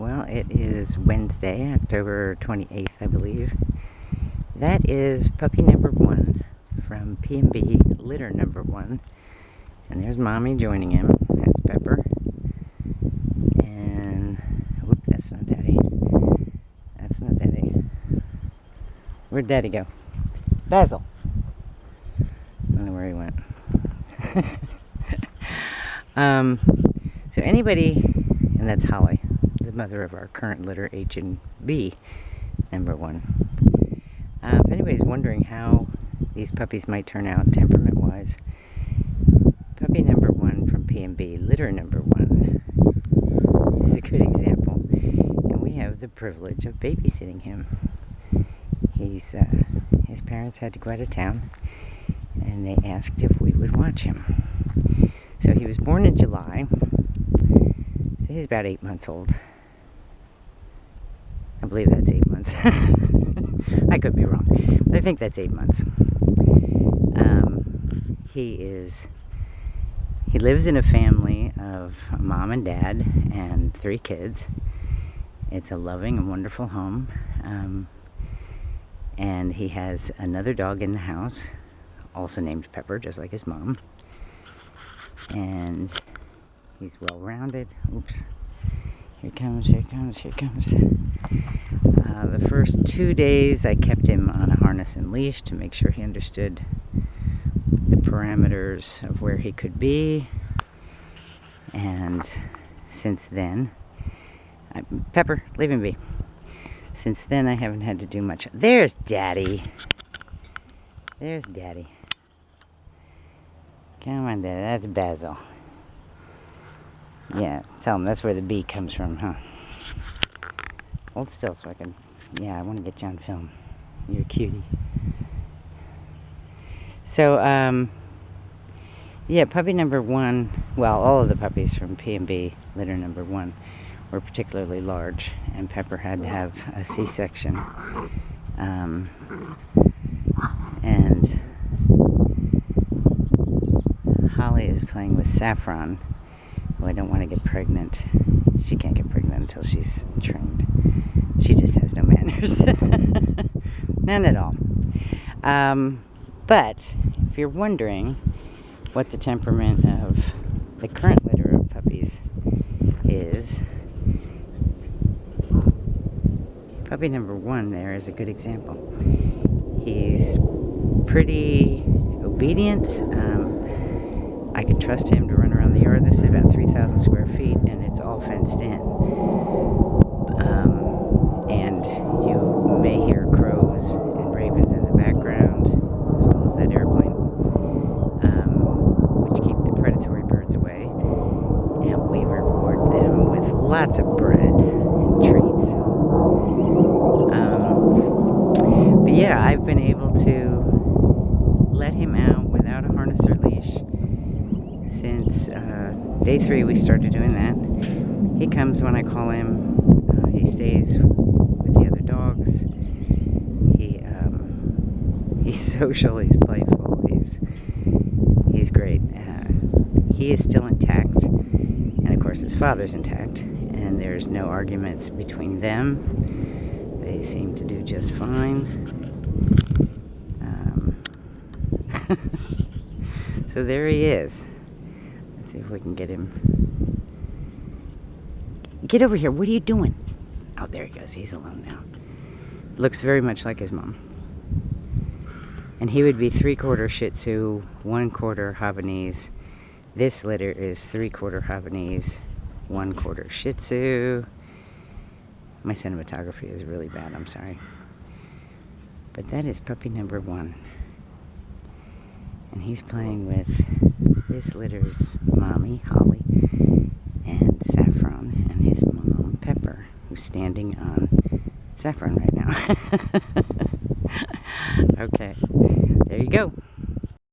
Well, it is Wednesday, October 28th, I believe. That is puppy number 1 from P&B Litter number 1. And there's Mommy joining him. That's Pepper. And, whoop, that's not Daddy. That's not Daddy. Where'd Daddy go? Basil. I don't know where he went. So anybody, and that's Holly, the mother of our current litter, H&B number 1. If anybody's wondering how these puppies might turn out temperament-wise, puppy number 1 from P&B Litter number 1 is a good example, and we have the privilege of babysitting him. His parents had to go out of town, and they asked if we would watch him. So he was born in July, so he's about 8 months old. I believe that's 8 months. I could be wrong, but I think that's 8 months. He lives in a family of a mom and dad and 3 kids. It's a loving and wonderful home. And he has another dog in the house, also named Pepper, just like his mom. And he's well-rounded. Oops. Here he comes, here he comes, here he comes. The first 2 days I kept him on a harness and leash to make sure he understood the parameters of where he could be. And since then, Pepper, leave him be. Since then I haven't had to do much. There's Daddy. There's Daddy. Come on, Daddy. That's Basil. Yeah, tell him that's where the B comes from, huh? Hold still so I can... Yeah, I want to get you on film. You're a cutie. So, yeah, puppy number 1... Well, all of the puppies from P&B Litter number 1 were particularly large, and Pepper had to have a C-section. And Holly is playing with Saffron, who I don't want to get pregnant. She can't get pregnant until she's trained. She just has no manners. None at all. But if you're wondering what the temperament of the current litter of puppies is, puppy number 1 there is a good example. He's pretty obedient. I can trust him to run around the yard. This is about 3,000 square feet, and it's all fenced in. And you may hear crows and ravens in the background, as well as that airplane, which keep the predatory birds away. And we reward them with lots of bread and treats. But yeah, I've been able to let him out without a harness or leash since day 3 we started doing that. He comes when I call him. He stays with the other dogs. He's social, he's playful, he's great. He is still intact, and of course his father's intact, and there's no arguments between them. They seem to do just fine. So there he is. Let's see if we can get him. Get over here. What are you doing? Oh, there he goes. He's alone now. Looks very much like his mom. And he would be 3/4 Shih Tzu, 1/4 Havanese. This litter is 3/4 Havanese, 1/4 Shih Tzu. My cinematography is really bad. I'm sorry. But that is puppy number 1. And he's playing with this litter's mommy, Holly, and Saffron, and his mom, Pepper, who's standing on Saffron right now. Okay, there you go.